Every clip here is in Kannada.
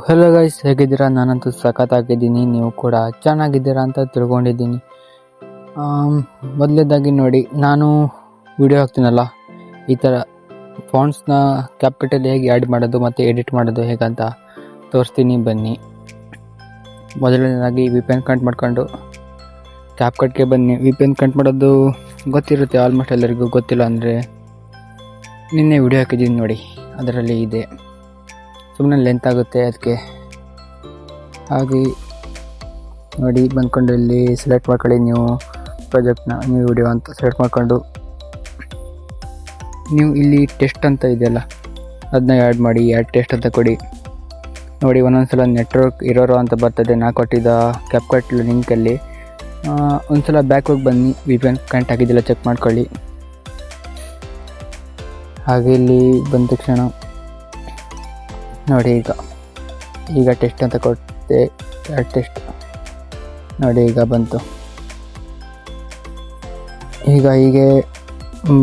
ಹಲೋ ಗೈಸ್, ಹೇಗಿದ್ದೀರಾ? ನಾನಂತೂ ಸಖತ್ತಾಗಿದ್ದೀನಿ, ನೀವು ಕೂಡ ಚೆನ್ನಾಗಿದ್ದೀರಾ ಅಂತ ತಿಳ್ಕೊಂಡಿದ್ದೀನಿ. ಮೊದಲನೇದಾಗಿ ನೋಡಿ, ನಾನು ವಿಡಿಯೋ ಹಾಕ್ತೀನಲ್ಲ, ಈ ಥರ ಫಾಂಟ್ಸ್ನ ಕ್ಯಾಪಿಟಲ್ ಹೇಗೆ ಆ್ಯಡ್ ಮಾಡೋದು ಮತ್ತು ಎಡಿಟ್ ಮಾಡೋದು ಹೇಗಂತ ತೋರಿಸ್ತೀನಿ, ಬನ್ನಿ. ಮೊದಲನೇದಾಗಿ ವಿ ಪಿ ಎನ್ ಕನೆಕ್ಟ್ ಮಾಡ್ಕೊಂಡು ಕ್ಯಾಪ್ಕಟ್ಗೆ ಬನ್ನಿ. ವಿ ಪಿ ಎನ್ ಕನೆಕ್ಟ್ ಮಾಡೋದು ಗೊತ್ತಿರುತ್ತೆ ಆಲ್ಮೋಸ್ಟ್ ಎಲ್ಲರಿಗೂ. ಗೊತ್ತಿಲ್ಲ ಅಂದರೆ ನಿನ್ನೆ ವಿಡಿಯೋ ಹಾಕಿದ್ದೀನಿ ನೋಡಿ, ಅದರಲ್ಲಿ ಇದೆ. ಸುಮ್ಮನೆ ಲೆಂತ್ ಆಗುತ್ತೆ, ಅದಕ್ಕೆ ಹಾಗೆ ನೋಡಿ. ಬಂದ್ಕೊಂಡು ಇಲ್ಲಿ ಸೆಲೆಕ್ಟ್ ಮಾಡ್ಕೊಳ್ಳಿ, ನೀವು ಪ್ರಾಜೆಕ್ಟ್ನ, ನೀವು ವಿಡಿಯೋ ಅಂತ ಸೆಲೆಕ್ಟ್ ಮಾಡ್ಕೊಂಡು ನೀವು ಇಲ್ಲಿ ಟೆಸ್ಟ್ ಅಂತ ಇದೆಯಲ್ಲ, ಅದನ್ನ ಆ್ಯಡ್ ಮಾಡಿ. ಆ್ಯಡ್ ಟೆಸ್ಟ್ ಅಂತ ಕೊಡಿ. ನೋಡಿ, ಒಂದೊಂದ್ಸಲ ನೆಟ್ವರ್ಕ್ ಇರೋರು ಅಂತ ಬರ್ತದೆ ನಾ ಕೊಟ್ಟಿದ್ದ ಕ್ಯಾಪ್ಕಟ್ ಲಿಂಕಲ್ಲಿ. ಒಂದ್ಸಲ ಬ್ಯಾಕ್ ಹೋಗಿ ಬನ್ನಿ, ವಿ ಪಿ ಎನ್ ಕನೆಕ್ಟ್ ಆಗಿದ್ದಿಲ್ಲ ಚೆಕ್ ಮಾಡ್ಕೊಳ್ಳಿ. ಹಾಗೆ ಇಲ್ಲಿ ಬಂದ ತಕ್ಷಣ ನೋಡಿ, ಈಗ ಟೆಸ್ಟ್ ಅಂತ ಕೊಟ್ಟೆ, ಟೆಸ್ಟ್ ನೋಡಿ ಈಗ ಬಂತು. ಈಗ ಹೀಗೆ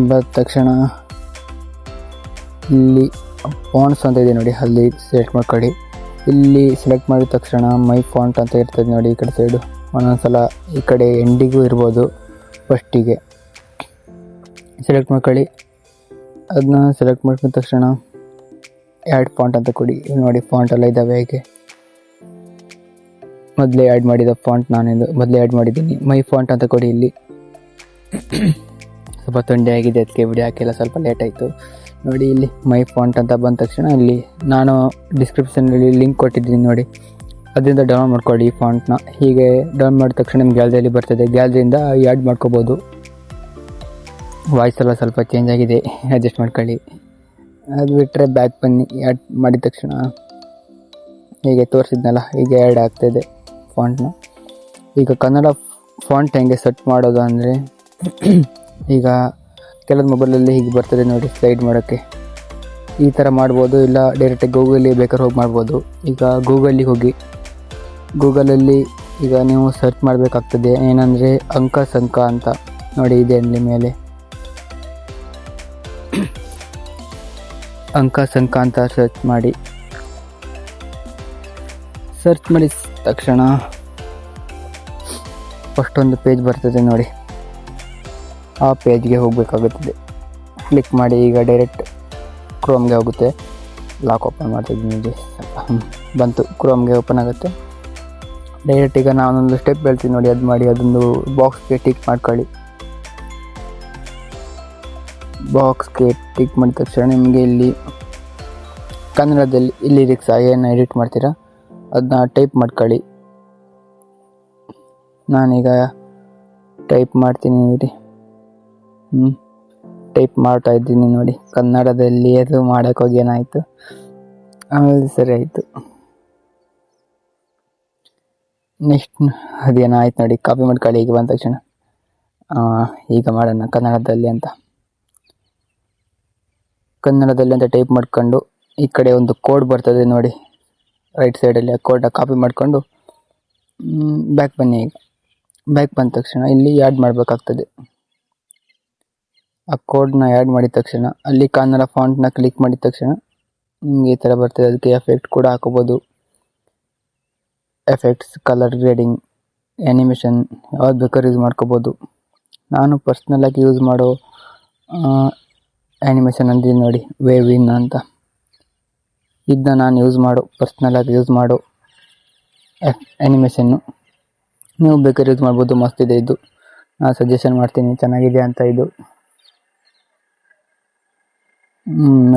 ಬಂದ ತಕ್ಷಣ ಇಲ್ಲಿ ಫಾಂಟ್ಸ್ ಅಂತ ಇದೆ ನೋಡಿ, ಅಲ್ಲಿ ಸೆಲೆಕ್ಟ್ ಮಾಡ್ಕೊಳ್ಳಿ. ಇಲ್ಲಿ ಸೆಲೆಕ್ಟ್ ಮಾಡಿದ ತಕ್ಷಣ ಮೈ ಫಾಂಟ್ ಅಂತ ಇರ್ತದೆ ನೋಡಿ, ಈ ಕಡೆ ಸೈಡು. ಒಂದೊಂದ್ಸಲ ಈ ಕಡೆ ಎಂಡಿಗೂ ಇರ್ಬೋದು. ಫಸ್ಟಿಗೆ ಸೆಲೆಕ್ಟ್ ಮಾಡ್ಕೊಳ್ಳಿ. ಅದನ್ನ ಸೆಲೆಕ್ಟ್ ಮಾಡಿದ ತಕ್ಷಣ ಆ್ಯಡ್ ಫಾಂಟ್ ಅಂತ ಕೊಡಿ. ನೋಡಿ, ಫಾಂಟ್ ಎಲ್ಲ ಇದ್ದಾವೆ. ಹೇಗೆ ಮೊದಲೇ ಆ್ಯಡ್ ಮಾಡಿದ ಫಾಂಟ್, ನಾನಿದು ಮೊದಲೇ ಆ್ಯಡ್ ಮಾಡಿದ್ದೀನಿ. ಮೈ ಫಾಂಟ್ ಅಂತ ಕೊಡಿ. ಇಲ್ಲಿ ಸ್ವಲ್ಪ ತೊಂದರೆ ಆಗಿದೆ, ಅದಕ್ಕೆ ವಿಡಿಯೋ ಹಾಕಿಲ್ಲ, ಸ್ವಲ್ಪ ಲೇಟ್ ಆಯಿತು. ನೋಡಿ, ಇಲ್ಲಿ ಮೈ ಫಾಂಟ್ ಅಂತ ಬಂದ ತಕ್ಷಣ ಇಲ್ಲಿ ನಾನು ಡಿಸ್ಕ್ರಿಪ್ಷನಲ್ಲಿ ಲಿಂಕ್ ಕೊಟ್ಟಿದ್ದೀನಿ ನೋಡಿ, ಅದರಿಂದ ಡೌನ್ಲೋಡ್ ಮಾಡ್ಕೊಳ್ಳಿ ಈ ಫಾಂಟ್ನ. ಹೀಗೆ ಡೌನ್ಲೋಡ್ ಮಾಡಿದ ತಕ್ಷಣ ನಿಮ್ಮ ಗ್ಯಾಲರಿಯಲ್ಲಿ ಬರ್ತದೆ, ಗ್ಯಾಲರಿಯಿಂದ ಆ್ಯಡ್ ಮಾಡ್ಕೋಬೋದು. ವಾಯ್ಸ್ ಎಲ್ಲ ಸ್ವಲ್ಪ ಚೇಂಜ್ ಆಗಿದೆ, ಅಡ್ಜಸ್ಟ್ ಮಾಡ್ಕೊಳ್ಳಿ. ಅದು ಬಿಟ್ಟರೆ ಬ್ಯಾಕ್ ಬನ್ನಿ. ಆ್ಯಡ್ ಮಾಡಿದ ತಕ್ಷಣ ಹೀಗೆ ತೋರಿಸಿದ್ನಲ್ಲ, ಹೀಗೆ ಆ್ಯಡ್ ಆಗ್ತಾಯಿದೆ ಫಾಂಟ್ನ. ಈಗ ಕನ್ನಡ ಫಾಂಟ್ ಹೆಂಗೆ ಸೆಟ್ ಮಾಡೋದು ಅಂದರೆ, ಈಗ ಕೆಲವು ಮೊಬೈಲಲ್ಲಿ ಹೀಗೆ ಬರ್ತದೆ ನೋಡಿ, ಸ್ಲೈಡ್ ಮಾಡೋಕ್ಕೆ ಈ ಥರ ಮಾಡ್ಬೋದು. ಇಲ್ಲ ಡೈರೆಕ್ಟಾಗಿ ಗೂಗಲಿಗೆ ಬೇಕಾದ್ರೆ ಹೋಗಿ ಮಾಡ್ಬೋದು. ಈಗ ಗೂಗಲಿಗೆ ಹೋಗಿ, ಗೂಗಲಲ್ಲಿ ಈಗ ನೀವು ಸರ್ಚ್ ಮಾಡಬೇಕಾಗ್ತದೆ, ಏನಂದರೆ ಅಂಕ ಸಂಕ ಅಂತ ನೋಡಿ, ಇದೆ ಅಲ್ಲಿ ಮೇಲೆ ಅಂಕ ಸಂಕ ಅಂತ ಸರ್ಚ್ ಮಾಡಿ. ಸರ್ಚ್ ಮಾಡಿದ ತಕ್ಷಣ ಫಸ್ಟೊಂದು ಪೇಜ್ ಬರ್ತದೆ ನೋಡಿ, ಆ ಪೇಜ್ಗೆ ಹೋಗಬೇಕಾಗುತ್ತದೆ. ಕ್ಲಿಕ್ ಮಾಡಿ. ಈಗ ಡೈರೆಕ್ಟ್ ಕ್ರೋಮ್ಗೆ ಹೋಗುತ್ತೆ. ಲಾಕ್ ಓಪನ್ ಮಾಡ್ತಿದ್ದೀನಿ ನೋಡಿ, ಬಂತು, ಕ್ರೋಮ್ಗೆ ಓಪನ್ ಆಗುತ್ತೆ ಡೈರೆಕ್ಟ್. ಈಗ ನಾನೊಂದು ಸ್ಟೆಪ್ ಹೇಳ್ತೀನಿ ನೋಡಿ, ಅದು ಮಾಡಿ. ಅದೊಂದು ಬಾಕ್ಸ್ಗೆ ಟಿಕ್ ಮಾಡ್ಕೊಳ್ಳಿ. ಬಾಕ್ಸ್ಗೆ ಟಿಕ್ ಮಾಡಿದ ತಕ್ಷಣ ನಿಮಗೆ ಇಲ್ಲಿ ಕನ್ನಡದಲ್ಲಿ ಲಿರಿಕ್ಸ್ ಏನು ಎಡಿಟ್ ಮಾಡ್ತೀರಾ ಅದನ್ನ ಟೈಪ್ ಮಾಡ್ಕೊಳ್ಳಿ. ನಾನೀಗ ಟೈಪ್ ಮಾಡ್ತೀನಿ ನೋಡಿ, ಟೈಪ್ ಮಾಡ್ತಾ ಇದ್ದೀನಿ ನೋಡಿ. ಕನ್ನಡದಲ್ಲಿ ಅದು ಮಾಡೋಕ್ಕೋಗಿ ಏನಾಯಿತು, ಆಮೇಲೆ ಸರಿ ಆಯಿತು. ನೆಕ್ಸ್ಟ್ ಅದೇನಾಯ್ತು ನೋಡಿ, ಕಾಪಿ ಮಾಡ್ಕೊಳ್ಳಿ. ಈಗ ಬಂದ ತಕ್ಷಣ ಈಗ ಮಾಡೋಣ ಕನ್ನಡದಲ್ಲಿ ಅಂತ ಟೈಪ್ ಮಾಡ್ಕೊಂಡು, ಈ ಕಡೆ ಒಂದು ಕೋಡ್ ಬರ್ತದೆ ನೋಡಿ ರೈಟ್ ಸೈಡಲ್ಲಿ, ಆ ಕೋಡನ್ನ ಕಾಪಿ ಮಾಡಿಕೊಂಡು ಬ್ಯಾಕ್ ಬನ್ನಿ. ಈಗ ಬ್ಯಾಕ್ ಬಂದ ತಕ್ಷಣ ಇಲ್ಲಿ ಆ್ಯಡ್ ಮಾಡಬೇಕಾಗ್ತದೆ. ಆ ಕೋಡ್ನ ಆ್ಯಡ್ ಮಾಡಿದ ತಕ್ಷಣ ಅಲ್ಲಿ ಕನ್ನಡ ಫಾಂಟ್ನ ಕ್ಲಿಕ್ ಮಾಡಿದ ತಕ್ಷಣ ನಿಮಗೆ ಈ ಥರ ಬರ್ತದೆ. ಅದಕ್ಕೆ ಎಫೆಕ್ಟ್ ಕೂಡ ಹಾಕೋಬೋದು. ಎಫೆಕ್ಟ್ಸ್, ಕಲರ್ ಗ್ರೇಡಿಂಗ್, ಆ್ಯನಿಮೇಷನ್ ಯಾವ್ದು ಬೇಕಾದ್ರೂ ಯೂಸ್ ಮಾಡ್ಕೋಬೋದು. ನಾನು ಪರ್ಸ್ನಲಾಗಿ ಯೂಸ್ ಮಾಡೋ ಆ್ಯನಿಮೇಷನ್ ಅಂದಿದ್ದೀನಿ ನೋಡಿ, ವೇವ್ ಇನ್ ಅಂತ. ಇದನ್ನ ನಾನು ಪರ್ಸ್ನಲಾಗಿ ಯೂಸ್ ಮಾಡೋ ಆ್ಯನಿಮೇಷನ್ನು. ನೀವು ಬೇಕಾದ್ರೆ ಯೂಸ್ ಮಾಡ್ಬೋದು, ಮಸ್ತಿದೆ ಇದು. ನಾನು ಸಜೆಷನ್ ಮಾಡ್ತೀನಿ, ಚೆನ್ನಾಗಿದೆ ಅಂತ. ಇದು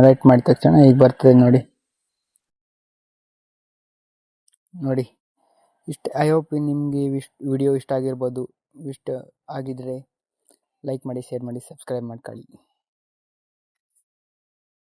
ರೈಟ್ ಮಾಡಿದ ತಕ್ಷಣ ಈಗ ಬರ್ತದೆ ನೋಡಿ ಇಷ್ಟು. ಐ ಹೋಪ್ ನಿಮಗೆ ವಿಡಿಯೋ ಇಷ್ಟ ಆಗಿರ್ಬೋದು. ಇಷ್ಟ ಆಗಿದ್ರೆ ಲೈಕ್ ಮಾಡಿ, ಶೇರ್ ಮಾಡಿ, ಸಬ್ಸ್ಕ್ರೈಬ್ ಮಾಡ್ಕೊಳ್ಳಿ.